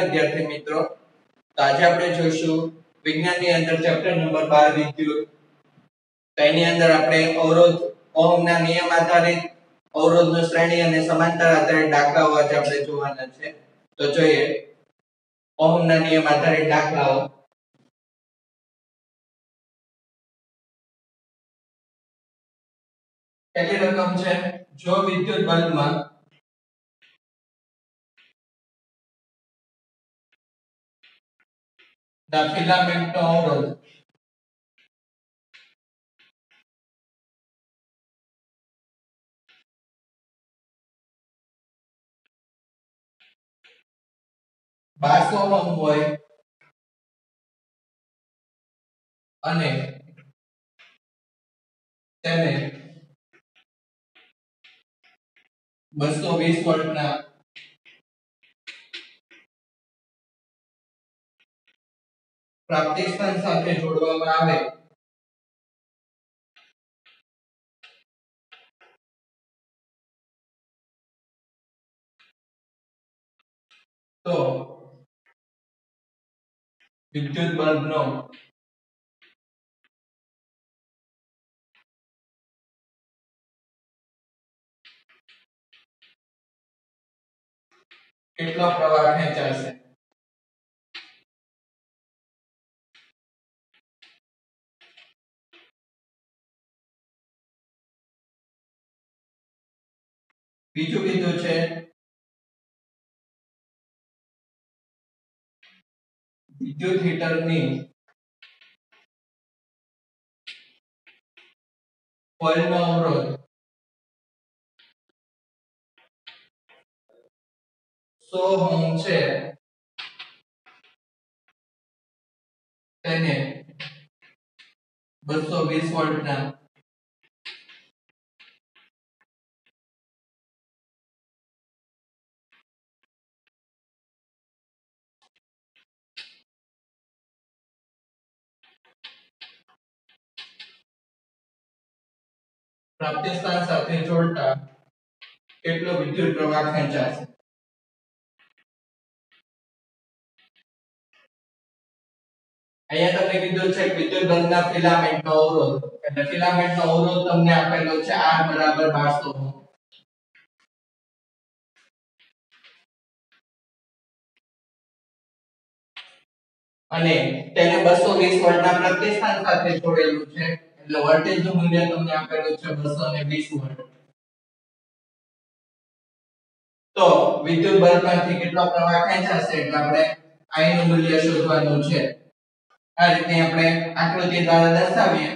વિદ્યાર્થી મિત્રો, તો આજે આપણે જોઈશું વિજ્ઞાનની અંદર ચેપ્ટર નંબર 12 વિદ્યુત. તો એની અંદર આપણે અવરોધ ઓહમના નિયમ આધારિત અવરોધનો શ્રેણી અને સમાંતર આધારિત દાખલાઓ આજે આપણે જોવાના છે. તો જોઈએ ઓહમના નિયમ આધારિત દાખલાઓ. પહેલી રકમ છે, જો વિદ્યુત બલ્બમાં ના ફિલામેન્ટનો અવરોધ 1200 ઓહમ હોય અને તેને 220 વોલ્ટના પ્રાપ્તિસ્થાન સાથે જોડવામાં આવે તો વિદ્યુત બલ્બનો કેટલો પ્રવાહ ખેંચાશે. બીજું કીધું છે વિદ્યુત હીટરની કોઇલનો અવરોધ 100 ઓહમ છે, તેને 220 વોલ્ટના પ્રાપ્તિસ્થાન સાથે જોડતા કેટલો વિદ્યુત પ્રવાહ ખેંચાશે. અહીંયા તમને કીધું છે વિદ્યુત બલ્બના ફિલામેન્ટનો અવરોધ, એટલે ફિલામેન્ટનો અવરોધ તમને આપેલો છે R બરાબર 1200 ઓહમ. અને તેને 220 વોલ્ટના પ્રતિસ્થાન સાથે જોડેલું છે, એટલે વોલ્ટેજનું મૂલ્ય તમને આપેલું છે 220 વોલ્ટ. તો વિદ્યુત બલ્બમાંથી કેટલો પ્રવાહ ખેંચાશે એટલે આપણે I નું મૂલ્ય શોધવાનું છે. આ રીતે આપણે આકૃતિ દ્વારા દર્શાવીએ.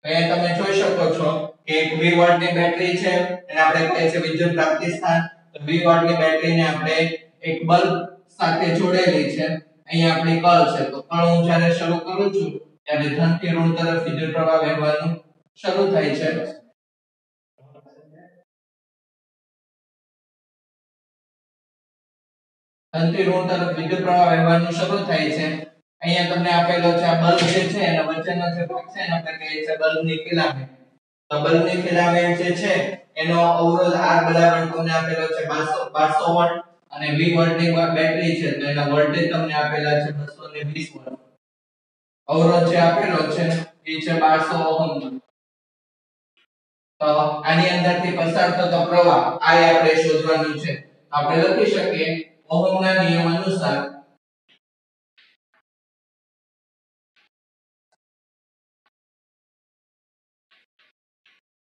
અહીંયા તમે જોઈ શકો છો કે એક 20 વોલ્ટની બેટરી છે, એને આપણે કહીએ છીએ વિદ્યુત પ્રાપ્તિસ્થાન. તો 20 વોલ્ટની બેટરીને આપણે એક બલ્બ સાથે જોડેલી છે. અહીંયા આપણી કળ છે, તો કળ હું જ્યારે શરૂ કરું છું ત્યારે ધનથી ઋણ તરફ વિદ્યુત પ્રવાહ વહેવાનું શરૂ થાય છે. ધનથી ઋણ તરફ વિદ્યુત પ્રવાહ વહેવાનું શરૂ થાય છે. અહીંયા તમને આપેલો છે આ બલ્બ જે છે એના વચ્ચેનો જે ભાગ છે એને આપણે કહીએ છીએ બલ્બની ફિલામેન્ટ. તો બલ્બની ફિલામેન્ટ જે છે એનો અવરોધ R બરાબર તમને આપેલો છે 1200 વોલ્ટ અને 20 વોલ્ટની બેટરી છે, તો એના વોલ્ટેજ તમને આપેલા છે 220 વોલ્ટ. અવરોધ જે આપેલો છે એ છે 1200 ઓહમ. તો આની અંદરથી પસાર થતો પ્રવાહ I આપણે શોધવાનું છે. આપણે લખી શકીએ ઓહમના નિયમ અનુસાર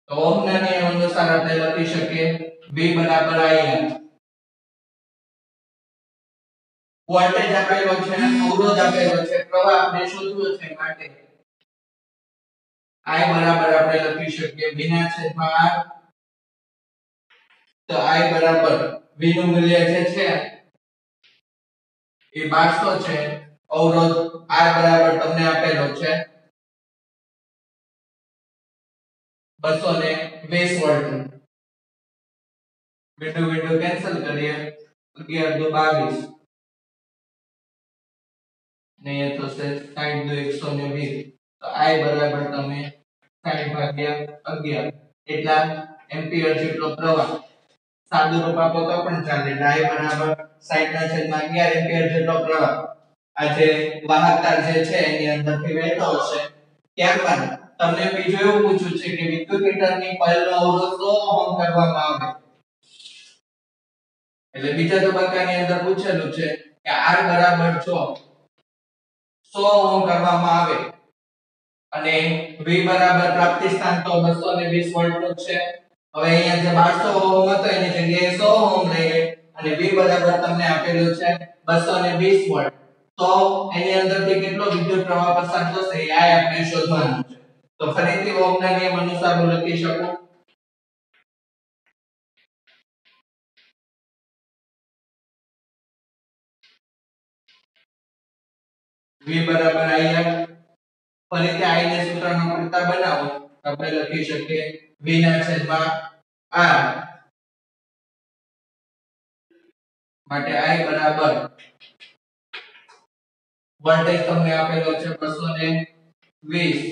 તો ઓહમના નિયમ અનુસાર આપણે લખી શકીએ V બરાબર IR. વોલ્ટેજ આપેલો છે, અવરોધ આપેલો છે, પ્રવાહ આપણે શોધવો છે માટે I બરાબર આપણે લખી શકીએ V ના છેદમાં R. તો I બરાબર V નું મૂલ્ય જે છે એ 1200 છે, અવરોધ R બરાબર તમને આપેલો છે 220 વોલ્ટ. વિન્ડો કેન્સલ કરીએ, 11 દુ 22 ને એ થશે 60 દુ 120. તો તો I બરાબર તમે 60/11 એટલા એમ્પિયર જેટલો પ્રવાહ સાદું રૂપ આપો તો પણ ચાલે. I બરાબર 60/11 એમ્પિયર જેટલો પ્રવાહ આ જે વાહક તાર જે છે એની અંદરથી વહેતો હશે. ત્યારબાદ તમને બીજું એવું પૂછ્યું છે કે વિદ્યુત મીટરની કોઇલનો અવરોધ 100 ઓહ્મ કરવામાં આવે. એટલે બીજા તબક્કાની અંદર પૂછેલું છે કે R બરાબર જો 100 ઓહ્મ કરવામાં આવે અને V બરાબર પ્રાપ્તિ સ્થાન તો 220 વોલ્ટ નું છે. હવે અહીંયા જે 1200 ઓહ્મ હતો એની જગ્યાએ 100 ઓહ્મ લઈએ અને V બરાબર તમને આપેલું છે 220 વોલ્ટ. તો એની અંદરથી કેટલો વિદ્યુત પ્રવાહ પસાર થશે એ આપણે શોધવાનું છે. તો ફરીથી ઓહ્મના નિયમ અનુસાર હું લખી શકું V બરાબર IR. ફરીથી I ને સૂત્રનો કરતા બનાવો આપણે લખી શકીએ V ના છેદમાં R માટે I બરાબર વોલ્ટેજ તમને આપેલો છે 220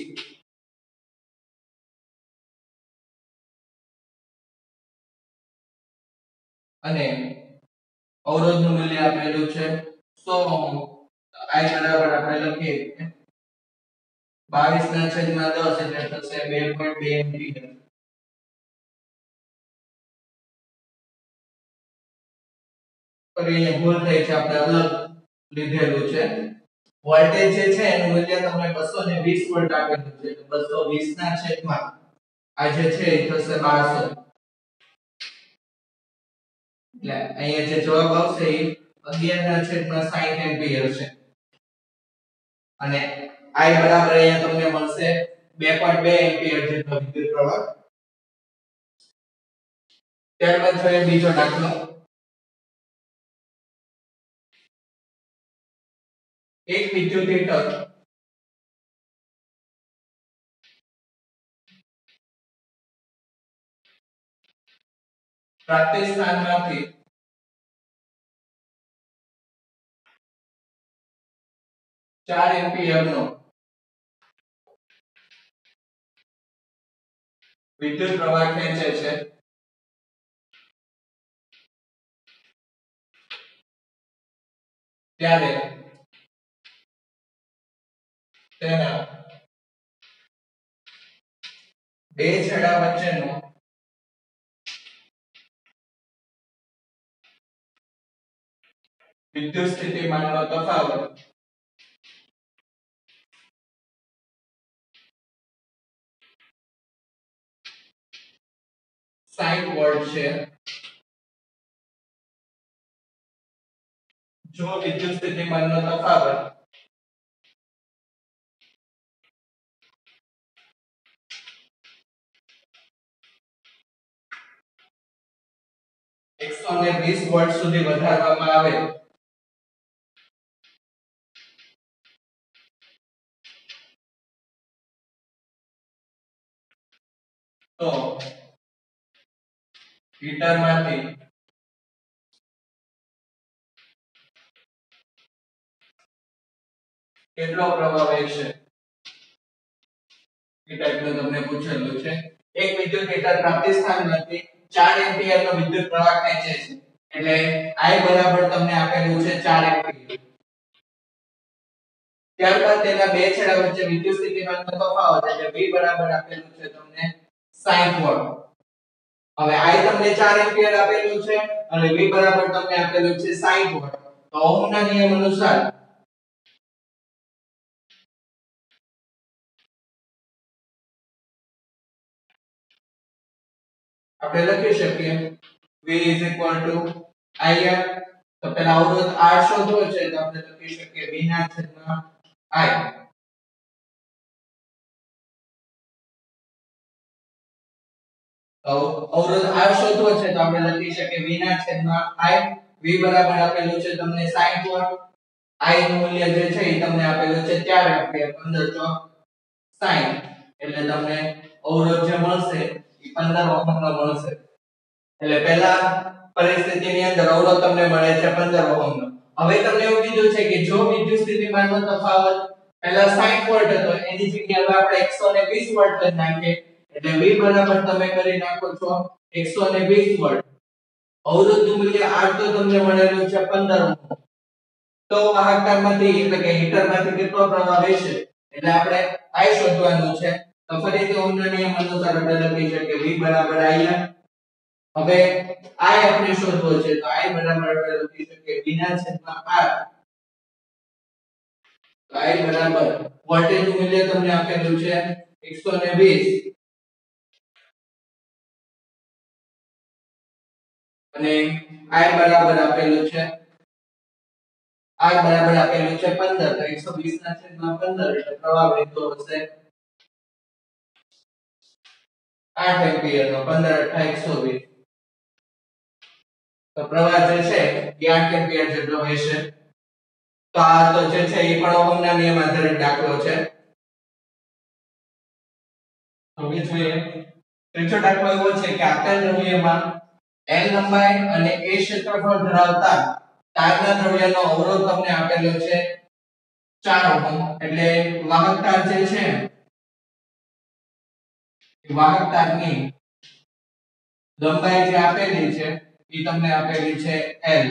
અને અવરોધનું મૂલ્ય આપેલું છે 100 ઓહ્મ. I બરાબર આપણે લખીએ 22 ના છેદમાં 10 એટલે થશે 2.2 એમ્પિયર. ફરી ભૂલ થઈ છે આપણે અલગ લીધેલું છે. વોલ્ટેજ જે છે એનું મૂલ્ય તમને 220 વોલ્ટ આપેલું છે. 220 ના છેદમાં આ જે છે એ થશે 1200. એટલે અહીંયા જે જવાબ આવશે એ 11 ના છેદમાં 60 એમ્પિયર છે. અને I બરાબર અહીંયા તમને મળશે 2.2 એમ્પિયર જેટલો વિદ્યુત પ્રવાહ. ત્યારબાદ જોઈએ બીજો દાખલો. એક વિદ્યુત હીટર પ્રાપ્તિ સ્થાનમાંથી 4 એમ્પિયરનો વિદ્યુત પ્રવાહ ખેંચે છે. ત્યારે તેના બે છેડા વચ્ચેનો વિદ્યુત સ્થિતિમાનનો તફાવત 60 વોલ્ટ છે. જો વિદ્યુત સ્થિતિમાનનો તફાવત એકસો ને 20 વોલ્ટ સુધી વધારવામાં આવે તો હીટરમાંથી કેટલો પ્રવાહ વહેશે એ ટાઈપનું તમને પૂછેલું છે. એક વિદ્યુત હીટર પ્રાપ્તિ સ્થાનમાંથી 4 એમ્પિયરનો વિદ્યુત પ્રવાહ ખેંચે છે. એટલે I બરાબર તમને આપેલું છે 4 એમ્પિયર. ત્યારબાદ તેના બે છેડા વચ્ચે વિદ્યુત સ્થિતિમાનનો તફાવત એટલે V બરાબર આપેલું છે તમને 60 વોલ્ટ. હવે I તમને 4 એમ્પિયર આપેલું છે અને V બરાબર તમને આપેલું છે 60 વોલ્ટ. તો ઓહમના નિયમ અનુસાર આપણે લખી શકીએ V IR. તો પેલા અવરોધ R શોધવો છે તો આપણે લખી શકીએ V ના છેદમાં I. અવરોધ R શોધવો છે તો આપણે લખી શકીએ V ના છેદમાં I. V બરાબર આપેલું છે તમને 60 વોલ્ટ. I નું મૂલ્ય જે છે એ તમને આપેલું છે 4 એમ્પિયર. 15 ચોક 60 એટલે તમને અવરોધ જે મળશે એ 15 ઓહમ નો મળશે. એટલે પહેલા પરિસ્થિતિની અંદર અવરોધ તમને મળે છે 15 ઓહમ નો. હવે તમને એવું કીધું છે કે જો વિદ્યુત સ્થિતિમાનનો તફાવત પહેલા 60 વોલ્ટ હતો એની જગ્યાએ હવે આપણે 120 વોલ્ટ કરી નાખીએ એટલે V બરાબર તમે કરી નાખો છો 120 વોલ્ટ અવરોધનું મૂલ્ય R તો તમને મળેલું છે 15 ઓહ્મ તો વાહકતામાંથી એટલે કે હીટરમાંથી કેટલો પ્રવાહ વહેશે એટલે આપણે I શોધવાનું છે તો ફરીથી ઓહમના નિયમ અનુસાર આપણે લખી શકીએ V બરાબર IR હવે I આપણે શોધવો છે તો I બરાબર આપણે લખી શકીએ V ના છેદમાં R તો I બરાબર વોલ્ટેજનું મૂલ્ય તમને આપેલું છે 120 અને I બરાબર આપેલું છે R બરાબર આપેલું છે 15 તો 120 ના છેદમાં 15 એટલે પ્રવાહ વહેતો હશે 8 એમ્પિયર નો 15 * 120 તો પ્રવાહ જે છે એ 8 એમ્પિયર જેટલો હશે તો આ તો જે છે એ પણ ઓહમના નિયમ આધારિત દાખલો છે હવે જોઈએ ત્રીજો દાખલો એવો છે કે આપેલ દ્રવ્યમાં L લંબાઈ અને A ક્ષેત્રફળ ધરાવતા તારના દ્રવ્યનો અવરોધ તમને આપેલો છે 4 ઓહમ એટલે વાહકતા જે છે એ વાહકતાની લંબાઈ જે આપેલી છે એ તમને આપેલી છે L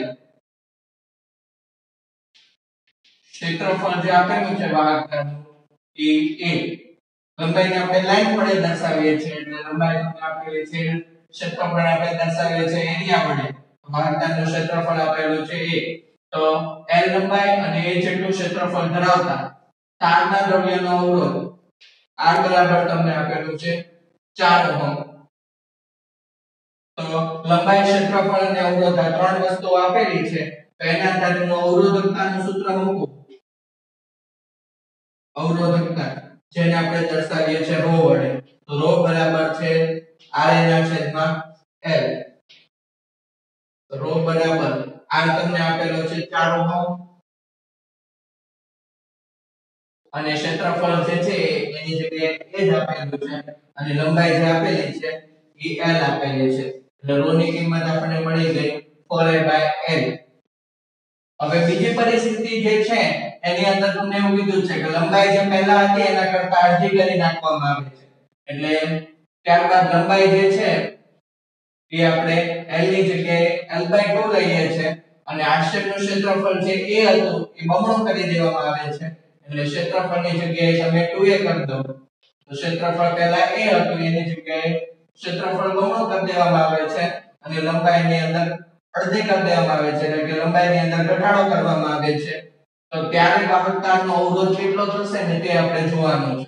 ક્ષેત્રફળ જે આપેલું છે વાહકતાનું એ A લંબાઈને આપણે લાઈન વડે દર્શાવીએ છીએ એટલે લંબાઈ તમને આપેલી છે ક્ષેત્રફળ આપણે દર્શાવીએ છીએ એરિયા વડે વાહકતાનું ક્ષેત્રફળ આપેલું છે A તો L લંબાઈ અને A જેટલું ક્ષેત્રફળ ધરાવતા તારના દ્રવ્યનો અવરોધ R બરાબર તમને આપેલું છે 4 ઓહમ તો લંબાઈ ક્ષેત્રફળ અને અવરોધ આ ત્રણ વસ્તુઓ આપેલી છે તો એના આધારે અવરોધકતાનું સૂત્ર મૂકો અવરોધકતા જેને આપણે દર્શાવીએ છીએ ρ વડે તો ρ બરાબર છે R ના છેદમાં L ρ બરાબર R તમને આપેલો છે 4 ઓહમ અને ક્ષેત્રફળ જે છે એની જગ્યાએ A જ આપેલું છે અને લંબાઈ જે આપેલી છે એ L આપેલી છે એટલે ρ ની કિંમત આપણને મળી ગઈ 4a/L હવે બીજી પરિસ્થિતિ જે છે એની અંદર તમને એવું કીધું છે કે લંબાઈ જે પહેલા હતી એના કરતા અડધી કરી નાખવામાં આવે છે એટલે ત્યારબાદ લંબાઈ જે છે એ આપણે L ની જગ્યાએ L/2 લઈએ છે અને આક્ષેપનું ક્ષેત્રફળ જે A હતું એ બમણું કરી દેવામાં આવે છે એટલે ક્ષેત્રફળની જગ્યાએ તમે 2a કરી દો તો ક્ષેત્રફળ પહેલા A હતું એની જગ્યાએ ક્ષેત્રફળ બમણું કરી દેવામાં આવે છે અને લંબાઈની અંદર અડધી કરી દેવામાં આવે છે એટલે કે લંબાઈની અંદર ઘટાડો કરવામાં આવે છે તો ત્યારે વાહકતાનો અવરોધ કેટલો થશે ને તે આપણે જોવાનું છે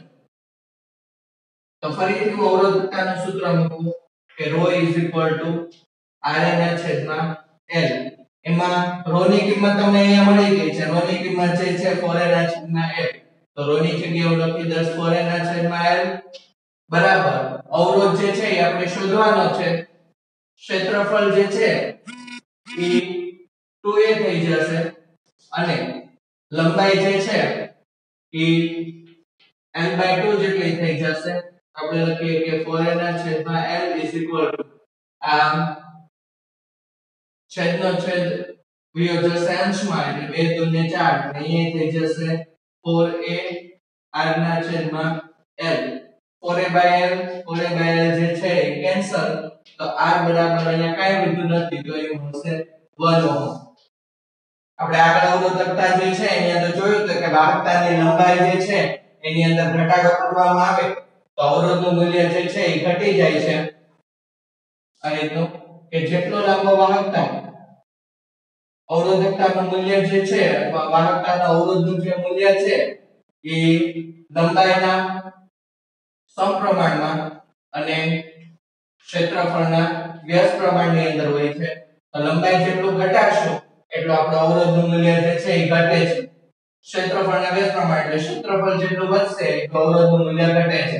તો ફરીથી હું અવરોધકતાનું સૂત્ર મૂકું કે ρ R/L એમાં ρ ની કિંમત તમને અહીંયા મળી ગઈ છે ρ ની કિંમત જે છે 4a/L તો ρ ની જગ્યાએ હું લખી દઉં 4a/L બરાબર અવરોધ જે છે એ આપણે શોધવાનો છે ક્ષેત્રફળ જે છે એ 2a થઈ જશે અને લંબાઈ જે છે એ L/2 જેટલી થઈ જશે આપણે લખીએ કે 4a/L આમ છેદનો છેદ વિયો જશે અંશમાં એટલે 2 * 2 = 4 અહીંયા થઈ જશે 4a/R/L 4a/L જે છે એ કેન્સલ તો R બરાબર અહીંયા કાઈ વધ્યું નથી તો એ મળશે 1 ઓહમ આપણે આગળ અવરોધકતા જે છે એની અંદર જોયું તો કે વાહકતાની લંબાઈ જે છે એની અંદર ઘટાડો કરવામાં આવે તો અવરોધનું મૂલ્ય જે છે એ ઘટી જાય છે આ રીતનું કે જેટલો લાંબો વાહકતા અવરોધકતાનું મૂલ્ય જે છે અથવા વાહકતાના અવરોધનું જે મૂલ્ય છે એ લંબાઈના સમપ્રમાણમાં અને ક્ષેત્રફળના વ્યસ્ત પ્રમાણની અંદર હોય છે તો લંબાઈ જેટલું ઘટાડશો એટલો આપણો અવરોધનું મૂલ્ય જે છે એ ઘટે છે ક્ષેત્રફળના વ્યસ્ત પ્રમાણ એટલે ક્ષેત્રફળ જેટલું વધશે એટલું અવરોધનું મૂલ્ય ઘટે છે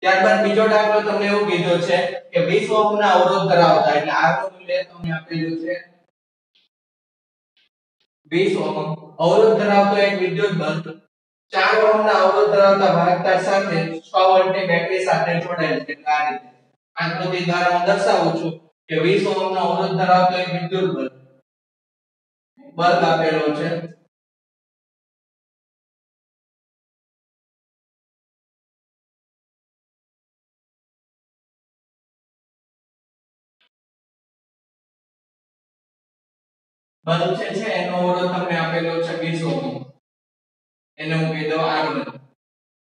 ત્યારબાદ બીજો દાખલો તમને એવું કીધો છે કે 20 ઓહમના અવરોધ ધરાવતા એટલે R નું મૂલ્ય તમને આપેલું છે 20 ઓહમ અવરોધ ધરાવતો એક વિદ્યુત બલ્બ 4 ઓહમના અવરોધ ધરાવતા વાહકતા સાથે 6 વોલ્ટની બેટરી સાથે જોડાયેલ છે આ રીતે આકૃતિ દ્વારા હું દર્શાવું છું કે 20 ઓહમનો અવરોધ ધરાવતો એક વિદ્યુત બલ્બ આપેલો છે બલ્બ જે છે એનો અવરોધ તમને આપેલો છે 20 ઓહમ, એને હું કહી દઉં R1.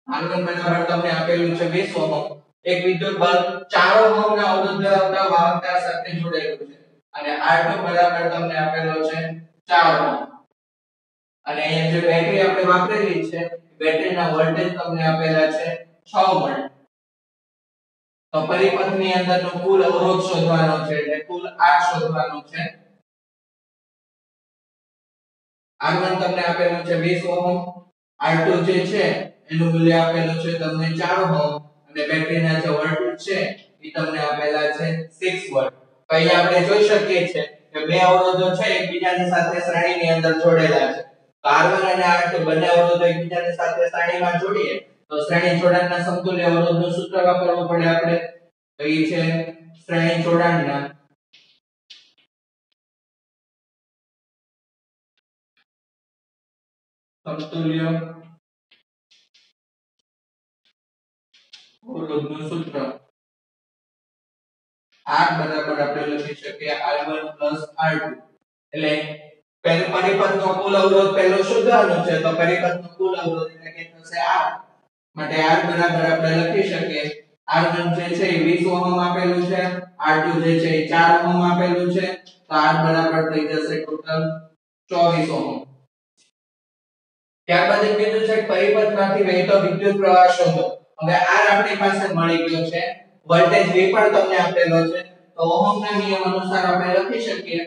R1 બરાબર તમને આપેલું છે 20 ઓહમ. એક વિદ્યુત બલ્બ 4 ઓહમ ના અવરોધ ધરાવતા વાહકતા સાથે જોડાયેલું છે અને R2 બરાબર તમને આપેલો છે 4 ઓહમ. અને અહીંયા જે બેટરી આપણે વાપરેલી છે બેટરીના વોલ્ટેજ તમને આપેલા છે 6 વોલ્ટ. તો પરિપથની અંદરનો કુલ અવરોધ શોધવાનો છે એટલે કુલ R શોધવાનો છે. R1 તમને આપેલું છે 20 ઓહમ, R2 જે છે એનું મૂલ્ય આપેલું છે તમને 4 ઓહમ અને બેટરીના જે વોલ્ટેજ છે એ તમને આપેલા છે 6 વોલ્ટ. તો અહીંયા આપણે જોઈ શકીએ છીએ કે બે અવરોધો છે એકબીજાની સાથે શ્રેણીની અંદર જોડેલા છે. તો R1 અને R2 બંને અવરોધો એકબીજાની સાથે શ્રેણીમાં જોડીએ તો શ્રેણી જોડાણના સમતુલ્ય અવરોધનું સૂત્ર વાપરવું પડે આપણે. તો એ છે શ્રેણી જોડાણના સમતુલ્ય અવરોધનું સૂત્ર. R બરાબર આપણે લખી શકીએ R1 R2. એટલે પરિપથનો કુલ અવરોધ પહેલો શોધવાનો છે તો પરિપથનો કુલ અવરોધ એટલે કે થશે R. માટે R બરાબર આપણે લખી શકીએ R1 જે છે એ 20 ઓહમ આપેલું છે, R2 જે છે એ 4 ઓહમ આપેલું છે, તો R બરાબર થઈ જશે ટોટલ 24 ઓહમ. ત્યારબાદ એક કીધું છે પરિપથમાંથી વહેતો વિદ્યુત પ્રવાહ શોધો. હવે R આપણી પાસે મળી ગયો છે, વોલ્ટેજ V પણ તમને આપેલો છે, તો ઓહમના નિયમ અનુસાર આપણે લખી શકીએ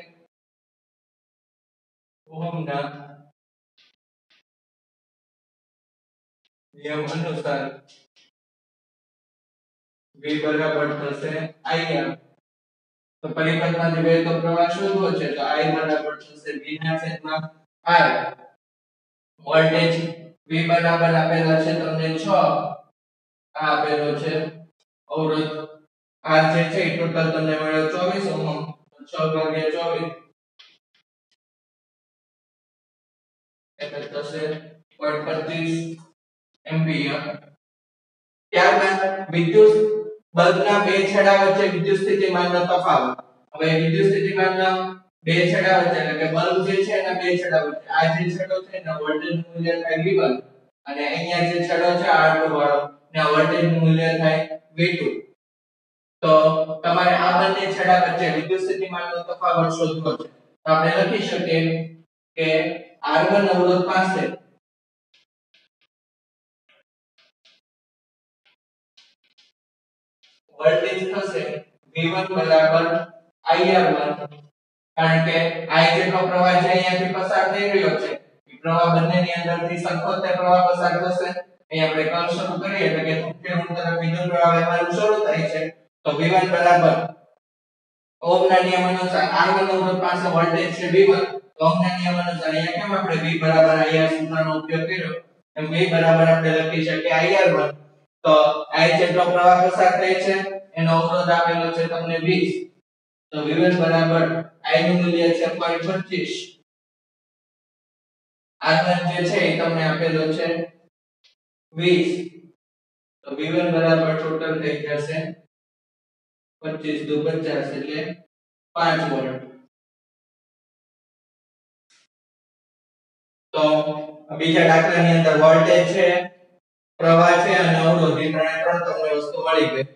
ઓહમના નિયમ અનુસાર V બરાબર થશે IR. તો પરિપથમાંથી વહેતો પ્રવાહ શોધવો છે તો I બરાબર થશે V ના છેદમાં R. વોલ્ટેજ V બરાબર આપેલા છે તમને 6, આ આપેલો છે અવરોધ R જે છે એ ટોટલ તમને મળ્યો 24 ઓહમ. 6 ભાગ્યા 24 એટલે થશે 0.25 એમ્પિયર. ત્યારબાદ વિદ્યુત બલ્બના બે છેડા વચ્ચે વિદ્યુત સ્થિતિમાનનો તફાવત. હવે વિદ્યુત સ્થિતિમાનના બે છેડા વચ્ચે એટલે કે બલ્બ જે છે એના બે છેડા વચ્ચે આ જે છેડો છે એના વોલ્ટેજનું મૂલ્ય થાય V1 અને અહીંયા જે છેડો છે R2 વાળો એના વોલ્ટેજનું મૂલ્ય થાય V2. તો તમારે આ બંને છેડા વચ્ચે વિદ્યુત સ્થિતિમાનનો તફાવત શોધવો છે. તો આપણે લખી શકીએ કે R1 અવરોધ પાસે વોલ્ટેજ થશે V1 બરાબર IR1. કારણ કે I જેટલો પ્રવાહ છે અહીંયાથી પસાર થઈ રહ્યો છે એ પ્રવાહ બંનેની અંદરથી સરખો પ્રવાહ પસાર થશે. અહીં આપણે કર્વ શરૂ કરીએ એટલે કે તૃતીય તરફ વિદ્યુત પ્રવાહ વહેવાનું શરૂ થાય છે. તો V1 બરાબર ઓહમના નિયમ અનુસાર R1 અવરોધ પાસે વોલ્ટેજ છે V1. તો ઓહમના નિયમ અનુસાર અહીંયા કેમ આપણે V બરાબર IR સૂત્રનો ઉપયોગ કર્યો એમ V બરાબર આપણે લખી શકીએ IR1. તો I જેટલો પ્રવાહ પસાર થાય છે એનો અવરોધ આપેલો છે તમને 20. તો V1 બરાબર I નું મૂલ્ય છે 0.25. R1 જે છે એ તમને આપેલો છે 20. તો V1 બરાબર ટોટલ થઈ જશે 25 દુ 50 એટલે 5 વોલ્ટ. તો બીજા દાખલાની અંદર વોલ્ટેજ છે, પ્રવાહ છે અને અવરોધ એ ત્રણે ત્રણ તમને વસ્તુ મળી ગઈ.